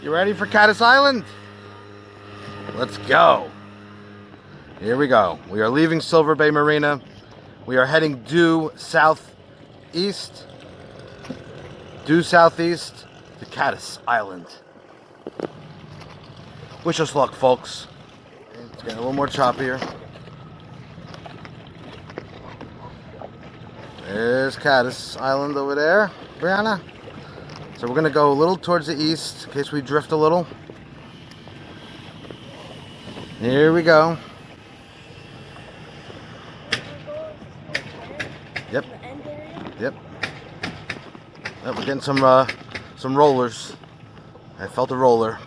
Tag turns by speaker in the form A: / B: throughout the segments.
A: You ready for Cattus Island? Let's go. Here we go. We are leaving Silver Bay Marina. We are heading due southeast to Cattus Island. Wish us luck, folks. It's getting a little more choppier. There's Cattus Island over there, Brianna. So we're going to go a little towards the east in case we drift a little. Here we go. Yep. Yep. We're getting some rollers. I felt a roller.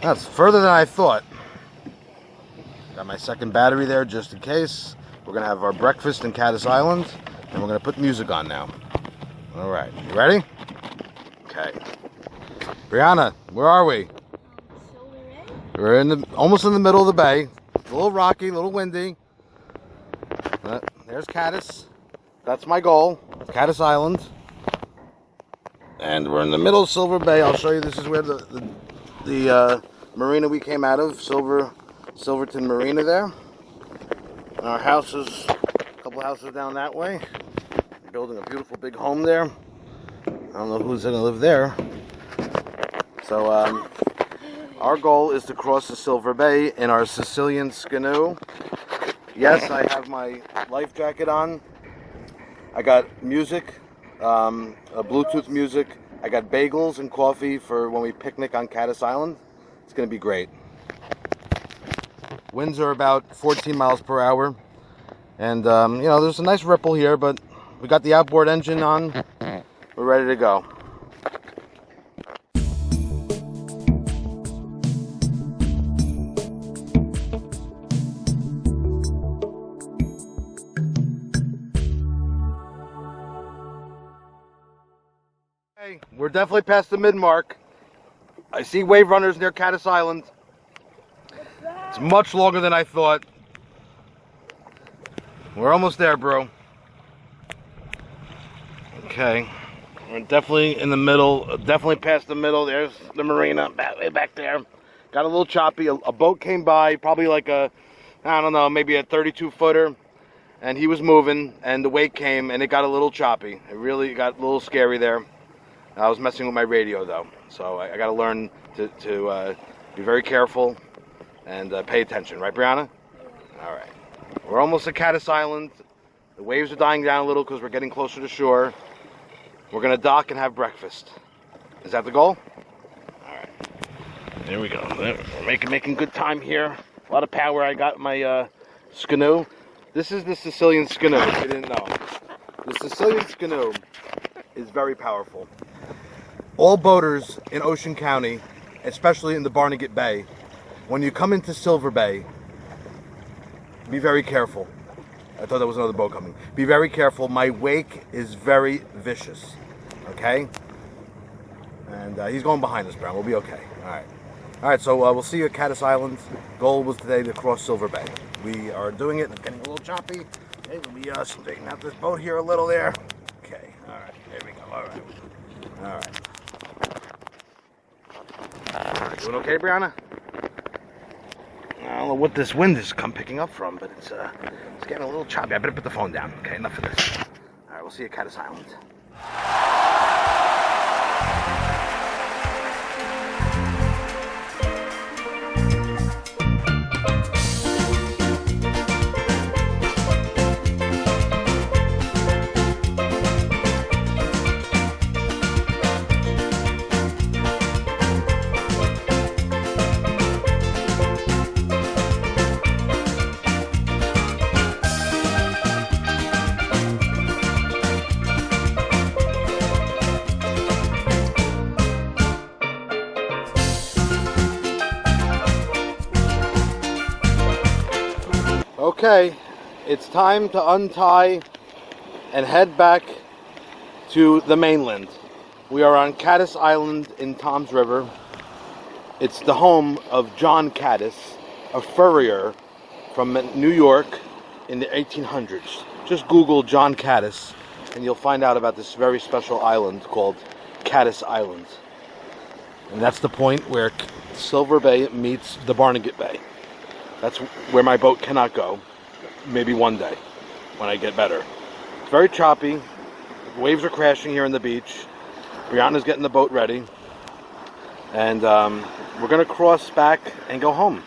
A: That's further than I thought. Got my second battery there just in case. We're going to have our breakfast in Cattus Island, and we're going to put music on now. All right, you ready? Okay. Brianna, where are we? We're almost in the middle of the bay. It's a little rocky, a little windy. There's Cattus. That's my goal, Cattus Island. And we're in the middle of Silver Bay. I'll show you. This is where the marina we came out of, Silverton Marina there. And our house is a couple houses down that way. We're building a beautiful big home there. I don't know who's going to live there. So our goal is to cross the Silver Bay in our Sicilian Scanoe. Yes, I have my life jacket on. I got music, Bluetooth music. I got bagels and coffee for when we picnic on Cattus Island. It's going to be great. Winds are about 14 miles per hour. And, you know, there's a nice ripple here, but we got the outboard engine on. We're ready to go. We're definitely past the mid-mark. I see wave runners near Cattus Island. It's much longer than I thought. We're almost there, bro. Okay. We're definitely in the middle. Definitely past the middle. There's the marina way back there. Got a little choppy. A boat came by, probably like I don't know, maybe a 32-footer. And he was moving, and the wake came, and it got a little choppy. It really got a little scary there. I was messing with my radio though, so I got to learn to be very careful and pay attention, right, Brianna? All right, we're almost at Cattus Island. The waves are dying down a little because we're getting closer to shore. We're gonna dock and have breakfast. Is that the goal? All right, there we go. We're making good time here. A lot of power. I got my Scanoe. This is the Sicilian Scanoe. If you didn't know, the Sicilian Scanoe is very powerful. All boaters in Ocean County, especially in the Barnegat Bay, when you come into Silver Bay, be very careful. I thought there was another boat coming. Be very careful. My wake is very vicious. Okay? And he's going behind us, Brown. We'll be okay. All right, so we'll see you at Cattus Island. Goal was today to cross Silver Bay. We are doing it. It's getting a little choppy. Okay, let me straighten out this boat here a little there. Okay, all right, there we go. All right. Doing okay, Brianna? I don't know what this wind is picking up from, but it's getting a little choppy. I better put the phone down. Okay, enough of this. All right, we'll see you at Cattus Island. Okay, it's time to untie and head back to the mainland. We are on Cattus Island in Tom's River. It's the home of John Cattus, a furrier from New York in the 1800s. Just Google John Cattus and you'll find out about this very special island called Cattus Island. And that's the point where Silver Bay meets the Barnegat Bay. That's where my boat cannot go. Maybe one day when I get better. It's very choppy. Waves are crashing here on the beach. Brianna's getting the boat ready. And we're going to cross back and go home.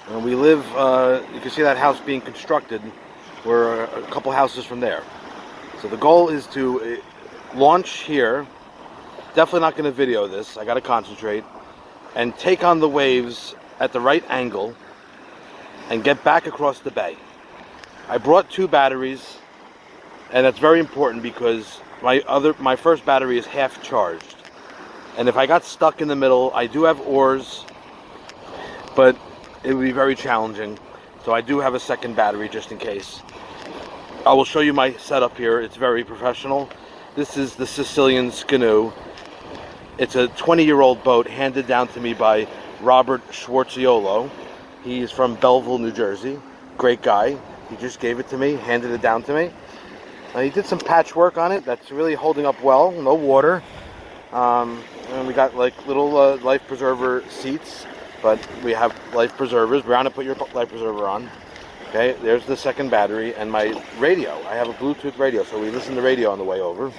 A: And we live, you can see that house being constructed. We're a couple houses from there. So the goal is to launch here. Definitely not going to video this. I got to concentrate. And take on the waves at the right angle and get back across the bay. I brought 2 batteries, and that's very important because my first battery is half charged. And if I got stuck in the middle, I do have oars, but it would be very challenging. So I do have a second battery just in case. I will show you my setup here. It's very professional. This is the Sicilian Scanoe. It's a 20-year-old boat handed down to me by Robert Schwartziolo. He's from Belleville, New Jersey. Great guy. He just gave it to me, handed it down to me. He did some patchwork on it. That's really holding up well. No water. And we got like little life preserver seats, but we have life preservers. Brianna, put your life preserver on. Okay, there's the second battery and my radio. I have a Bluetooth radio, so we listen to radio on the way over.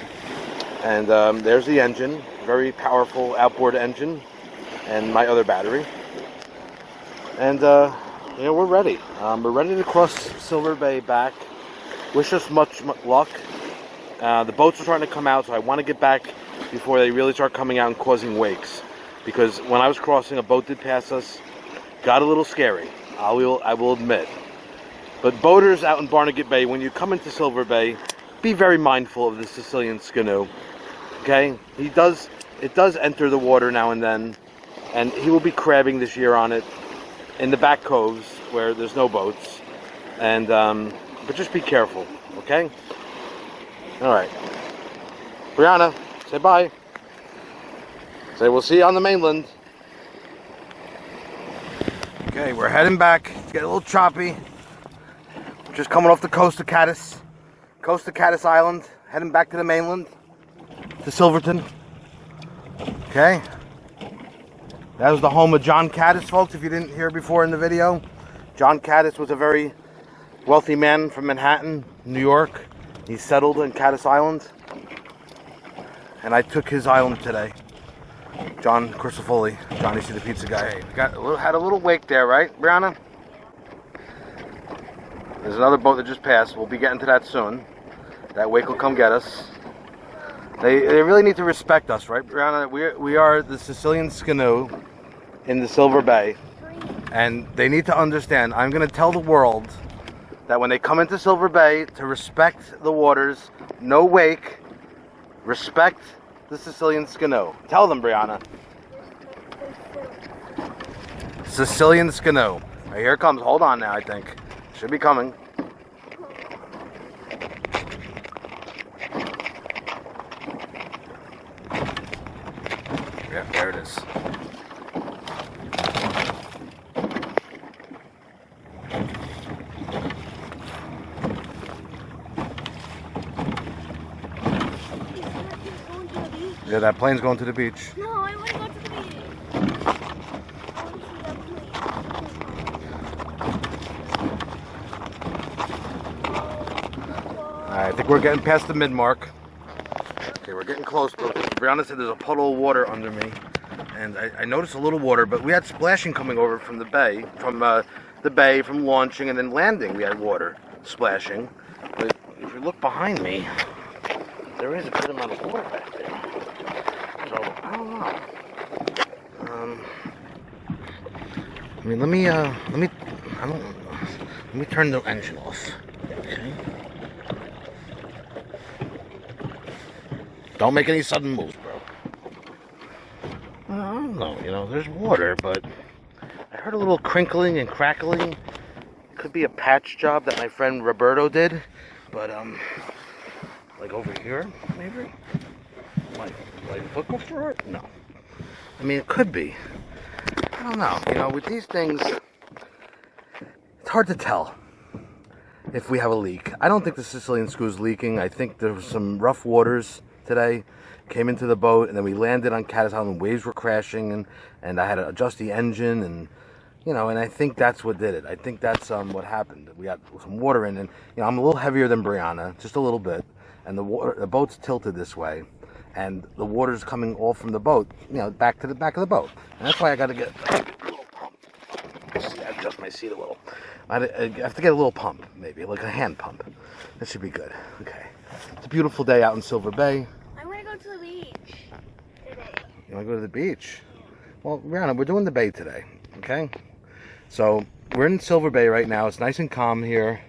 A: And there's the engine, very powerful outboard engine, and my other battery. And you know, we're ready. We're ready to cross Silver Bay back. Wish us much luck. The boats are starting to come out, so I want to get back before they really start coming out and causing wakes. Because when I was crossing, a boat did pass us. Got a little scary, I will admit. But boaters out in Barnegat Bay, when you come into Silver Bay, be very mindful of the Sicilian Scanoe. Okay? It does enter the water now and then, and he will be crabbing this year on it in the back coves where there's no boats. And but just be careful, okay? All right. Brianna, say bye. Say we'll see you on the mainland. Okay, we're heading back. It's getting a little choppy. Just coming off the coast of Cattus Island, heading back to the mainland, to Silverton. Okay. That was the home of John Cattus, folks, if you didn't hear before in the video. John Cattus was a very wealthy man from Manhattan, New York. He settled in Cattus Island. And I took his island today. John Crisafulli, Johnny C. the Pizza Guy. We had a little wake there, right, Brianna? There's another boat that just passed. We'll be getting to that soon. That wake will come get us. They really need to respect us, right, Brianna? We are the Sicilian Scanoe in the Silver Bay. And they need to understand, I'm going to tell the world that when they come into Silver Bay to respect the waters, no wake, respect the Sicilian Scanoe. Tell them, Brianna. Sicilian Scanoe. Right, here it comes. Hold on now, I think. Should be coming. Yeah, there it is. Yeah, that plane's going to the beach.
B: No, I want to go to the beach.
A: I think we're getting past the mid-mark. Okay, we're getting close. Brianna said there's a puddle of water under me. And I noticed a little water, but we had splashing coming over from the bay, from launching and then landing. We had water splashing. But if you look behind me, there is a good amount of water back there. So, I don't know. I mean, let me turn the engine off. Okay. Don't make any sudden moves, bro. I don't know, you know, there's water, but I heard a little crinkling and crackling. Could be a patch job that my friend Roberto did, but like over here, maybe. my foot go for it? No. I mean, it could be. I don't know. You know, with these things, it's hard to tell if we have a leak. I don't think the Sicilian Screw is leaking. I think there was some rough waters today. Came into the boat, and then we landed on Cattus Island. Waves were crashing, and I had to adjust the engine, and you know, and I think that's what did it. I think that's what happened. We got some water in, and you know, I'm a little heavier than Brianna, just a little bit, and the boat's tilted this way, and the water's coming all from the boat, you know, back to the back of the boat, and that's why I got to get a little pump. Adjust my seat a little. I have to get a little pump, maybe like a hand pump. That should be good. Okay, it's a beautiful day out in Silver Bay.
B: I want to go to the beach today.
A: You want to go to the beach? Well, Brianna, we're doing the bay today. Okay. So we're in Silver Bay right now. It's nice and calm here.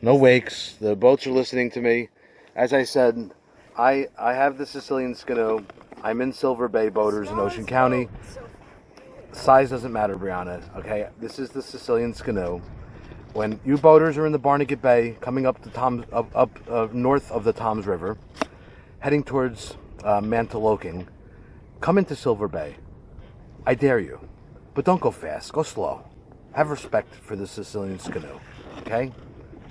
A: No wakes. The boats are listening to me. As I said, I have the Sicilian Scanoe. I'm in Silver Bay Boaters in Ocean County. Size doesn't matter, Brianna. Okay, this is the Sicilian Scanoe. When you boaters are in the Barnegat Bay, coming up the north of the Toms River, heading towards Mantoloking, come into Silver Bay. I dare you. But don't go fast. Go slow. Have respect for the Sicilian Scanoe. Okay?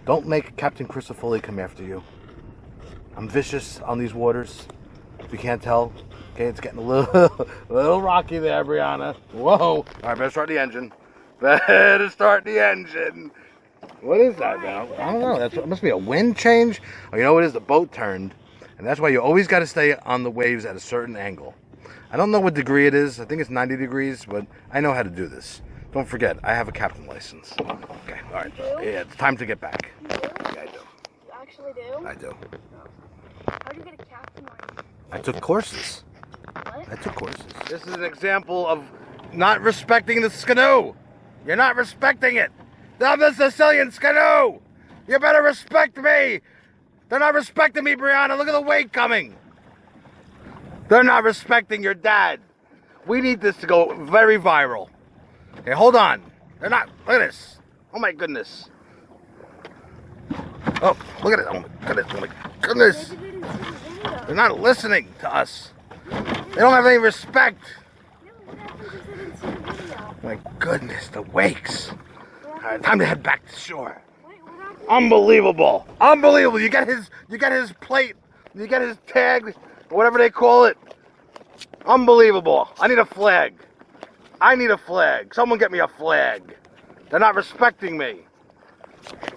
A: Don't make Captain Crisafulli come after you. I'm vicious on these waters. If you can't tell. Okay, it's getting a little rocky there, Brianna. Whoa. All right, better start the engine. Better start the engine. What is that now? I don't know. It must be a wind change. Oh, you know what it is? The boat turned. And that's why you always got to stay on the waves at a certain angle. I don't know what degree it is. I think it's 90 degrees, but I know how to do this. Don't forget, I have a captain license. Okay, all right. Yeah, it's time to get back.
B: You do?
A: Yeah, I do.
B: You actually do?
A: I do.
B: How do you get a captain license?
A: I took courses.
B: What?
A: I took courses. This is an example of not respecting the Scanoe. You're not respecting it. I'm the Sicilian Scanoe. You better respect me. They're not respecting me, Brianna. Look at the wake coming. They're not respecting your dad. We need this to go very viral. Okay, hold on. They're not. Look at this. Oh my goodness. Oh, look at it. Oh my goodness. Oh my goodness. They're not listening to us. They don't have any respect. My goodness, the wakes. All right, time to head back to shore. Unbelievable. Unbelievable. You got his plate. You got his tag. Whatever they call it. Unbelievable. I need a flag. I need a flag. Someone get me a flag. They're not respecting me.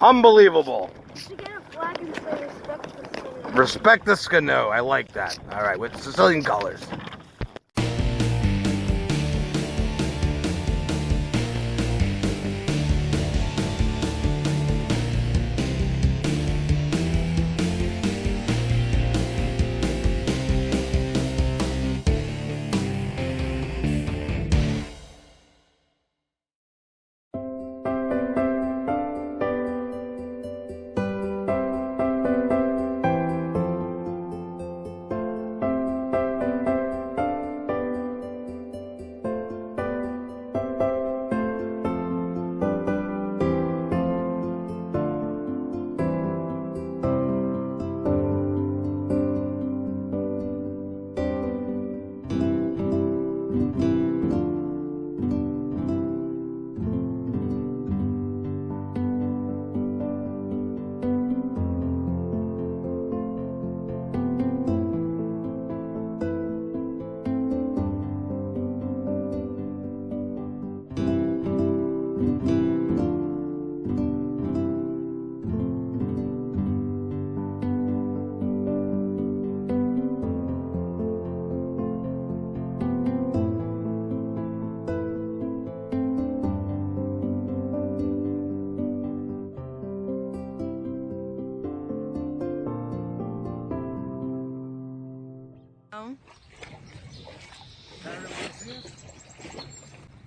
A: Unbelievable.
B: You should get a flag and say respect the Sicilian.
A: Respect the Scanoe. I like that. All right, with Sicilian colors.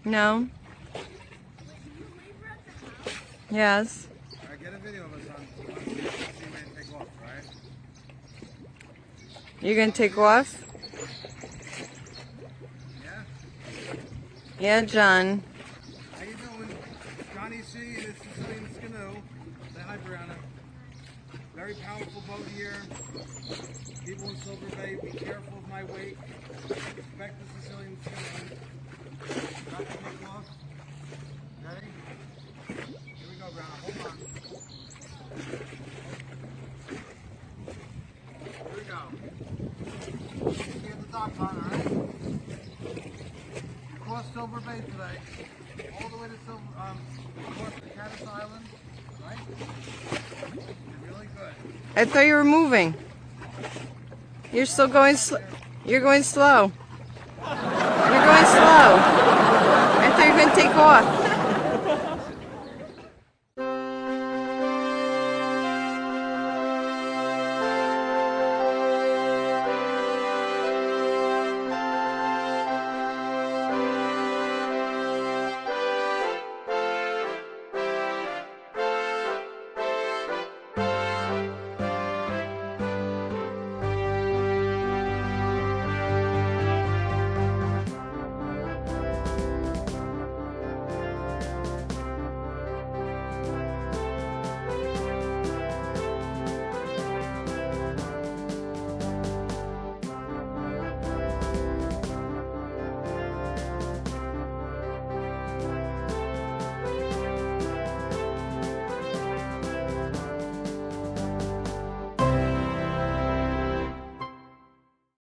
C: No. Yes.
A: I get a video of us on see when to take off, right?
C: You're gonna take off?
A: Yeah.
C: Yeah, John.
A: How you doing? Johnny C. and his Sicilian Scanoe. Say hi, Brianna. Very powerful boat here. People in Silver Bay, be careful of my wake. Respect the Sicilian Scanoe. Not to take off. Okay? Here we go, Brown. Hold on. Here we go. See at the dock, Ron, alright? You crossed Silver Bay today. All the way to across the Cattus Island. Right? You're really good.
C: I thought you were moving. You're still going you're going slow. You're going slow. I thought you were going to take off.